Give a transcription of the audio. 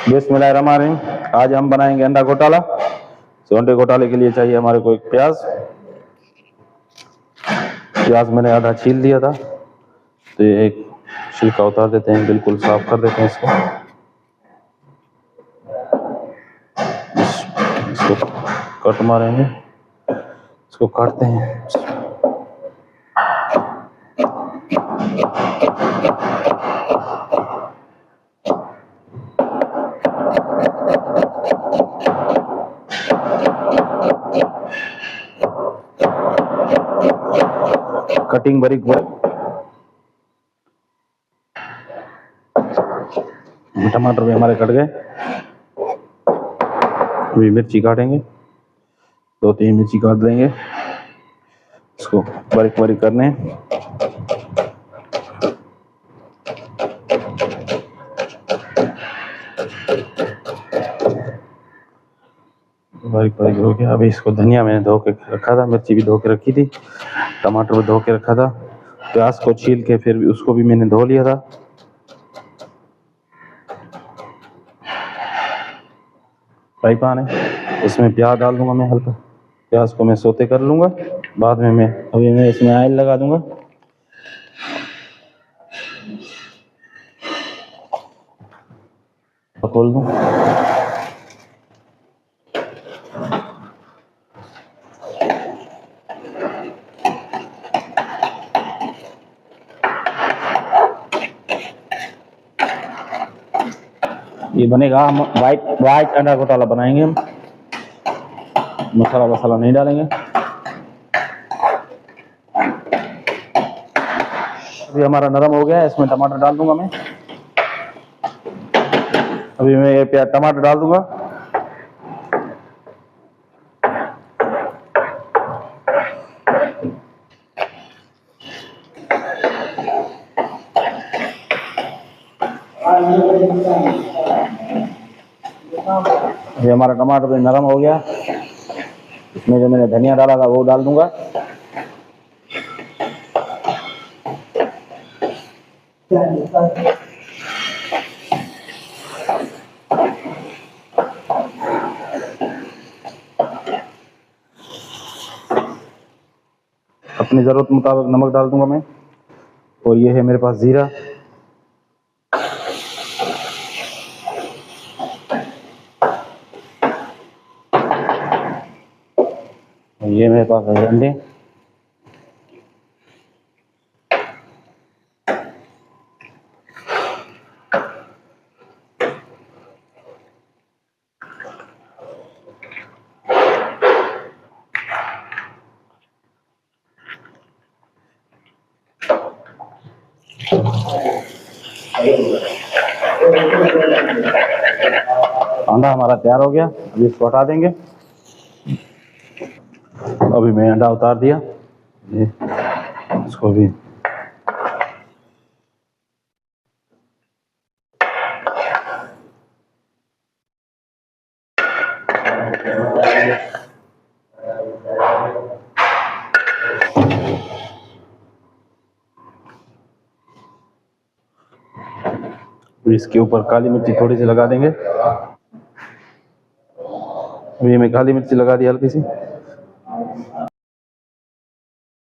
बिस्मिल्लाहिर्रहमानिर्रहीम। आज हम बनाएंगे अंडा घोटाला। तो अंडे घोटाले के लिए चाहिए हमारे को एक प्याज मैंने आधा छील दिया था, तो ये एक छिलका उतार देते हैं, बिल्कुल साफ कर देते हैं इसको कट मारेंगे, इसको काटते हैं। कटिंग बारीक टमाटर भी हमारे कट गए। अभी मिर्ची काटेंगे, 2-3 मिर्ची काट देंगे, इसको बारीक बारीक करने। बारीक बारीक हो गया। अभी इसको धनिया मैंने धो के रखा था, मिर्ची भी धो के रखी थी, टमाटर भी धो के रखा था, प्याज को छील के फिर उसको भी मैंने धो लिया था। फ्राई पैन है, इसमें प्याज डाल दूंगा मैं हल्का, प्याज को मैं सोते कर लूँगा, बाद में अभी मैं इसमें ऑयल लगा दूंगा। खोल दूँ, ये बनेगा। हम वाइट अंडा घोटाला बनाएंगे। हम मसाला वसाला नहीं डालेंगे। अभी हमारा नरम हो गया है, इसमें टमाटर डाल दूंगा मैं। अभी मैं ये प्याज टमाटर डाल दूंगा। ये हमारा टमाटर भी नरम हो गया। इसमें जो मैंने धनिया डाला था वो डाल दूंगा। अपनी ज़रूरत मुताबिक नमक डाल दूंगा मैं। और ये है मेरे पास जीरा, ये मेरे पास है अंडे, अंडा हमारा तैयार हो गया। अभी इसको हटा देंगे। अभी मैं अंडा उतार दिया, इसको भी इसके ऊपर काली मिर्ची थोड़ी सी लगा देंगे। अभी मैं काली मिर्ची लगा दी हल्की सी।